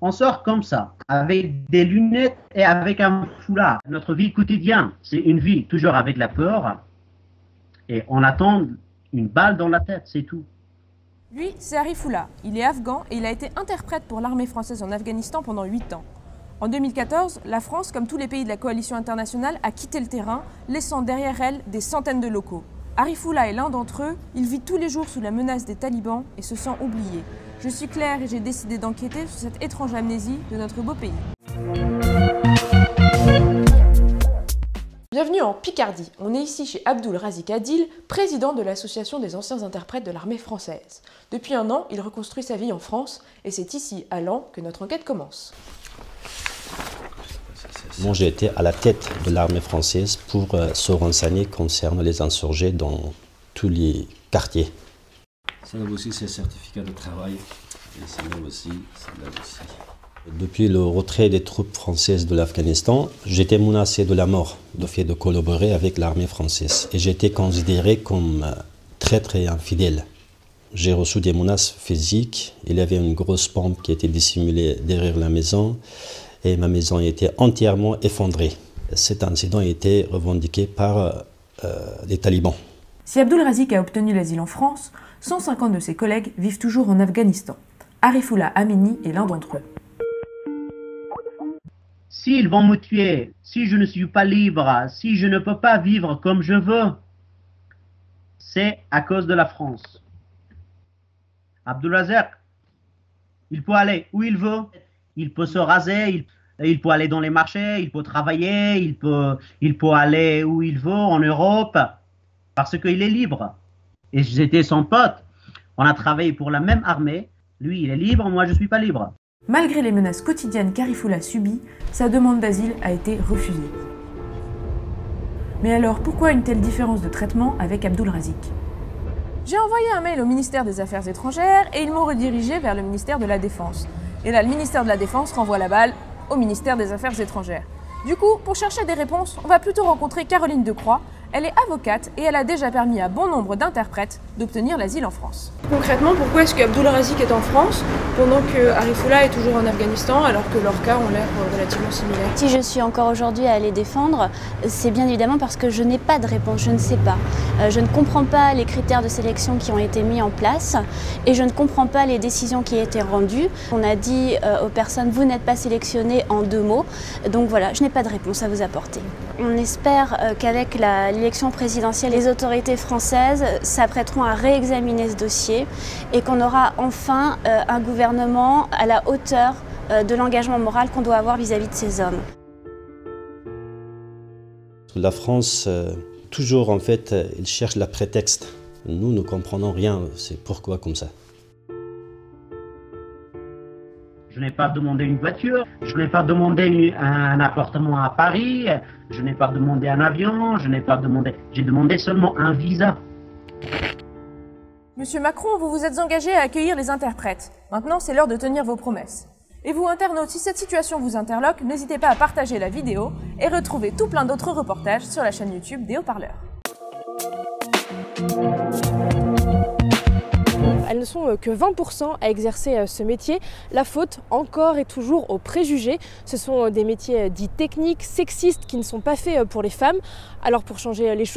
On sort comme ça, avec des lunettes et avec un foulard. Notre vie quotidienne, c'est une vie toujours avec la peur et on attend une balle dans la tête, c'est tout. Lui, c'est Arifullah. Il est afghan et il a été interprète pour l'armée française en Afghanistan pendant 8 ans. En 2014, la France, comme tous les pays de la coalition internationale, a quitté le terrain, laissant derrière elle des centaines de locaux. Arifullah est l'un d'entre eux, il vit tous les jours sous la menace des talibans et se sent oublié. Je suis Claire et j'ai décidé d'enquêter sur cette étrange amnésie de notre beau pays. Bienvenue en Picardie. On est ici chez Abdul Razik Adil, président de l'association des anciens interprètes de l'armée française. Depuis un an, il reconstruit sa vie en France et c'est ici, à Laon, que notre enquête commence. Moi, j'ai été à la tête de l'armée française pour se renseigner concernant les insurgés dans tous les quartiers. Ça aussi, c'est certificat de travail. Et celle-là aussi, celle-là aussi. Depuis le retrait des troupes françaises de l'Afghanistan, j'étais menacé de la mort du fait de collaborer avec l'armée française. Et j'étais considéré comme traître et infidèle. J'ai reçu des menaces physiques. Il y avait une grosse pompe qui était dissimulée derrière la maison. Et ma maison était entièrement effondrée. Cet incident a été revendiqué par les talibans. Si Abdul Razik a obtenu l'asile en France, 150 de ses collègues vivent toujours en Afghanistan. Arifullah Amini est l'un d'entre eux. S'ils vont me tuer, si je ne suis pas libre, si je ne peux pas vivre comme je veux, c'est à cause de la France. Abdul Razik, il peut aller où il veut, il peut se raser, il peut aller dans les marchés, il peut travailler, il peut aller où il veut en Europe, parce qu'il est libre. Et j'étais son pote, on a travaillé pour la même armée, lui il est libre, moi je ne suis pas libre. Malgré les menaces quotidiennes qu'Arifullah subit, sa demande d'asile a été refusée. Mais alors, pourquoi une telle différence de traitement avec Abdul Razik? J'ai envoyé un mail au ministère des Affaires étrangères et ils m'ont redirigé vers le ministère de la Défense. Et là, le ministère de la Défense renvoie la balle au ministère des Affaires étrangères. Du coup, pour chercher des réponses, on va plutôt rencontrer Caroline Decroix. Elle est avocate et elle a déjà permis à bon nombre d'interprètes d'obtenir l'asile en France. Concrètement, pourquoi est-ce qu'Abdul Razik est en France pendant que Arifullah est toujours en Afghanistan alors que leurs cas ont l'air relativement similaires? Si je suis encore aujourd'hui à les défendre, c'est bien évidemment parce que je n'ai pas de réponse, je ne sais pas. Je ne comprends pas les critères de sélection qui ont été mis en place et je ne comprends pas les décisions qui ont été rendues. On a dit aux personnes, vous n'êtes pas sélectionnées en 2 mots, donc voilà, je n'ai pas de réponse à vous apporter. On espère qu'avec l'élection présidentielle, les autorités françaises s'apprêteront à réexaminer ce dossier et qu'on aura enfin un gouvernement à la hauteur de l'engagement moral qu'on doit avoir vis-à-vis de ces hommes. La France, toujours en fait, il cherche le prétexte. Nous ne comprenons rien, c'est pourquoi comme ça. Je n'ai pas demandé une voiture, je n'ai pas demandé un appartement à Paris, je n'ai pas demandé un avion, j'ai demandé seulement un visa. Monsieur Macron, vous vous êtes engagé à accueillir les interprètes. Maintenant, c'est l'heure de tenir vos promesses. Et vous, internautes, si cette situation vous interloque, n'hésitez pas à partager la vidéo et retrouver tout plein d'autres reportages sur la chaîne YouTube des Haut-Parleurs. Elles ne sont que 20% à exercer ce métier. La faute, encore et toujours, aux préjugés. Ce sont des métiers dits techniques, sexistes, qui ne sont pas faits pour les femmes. Alors pour changer les choses,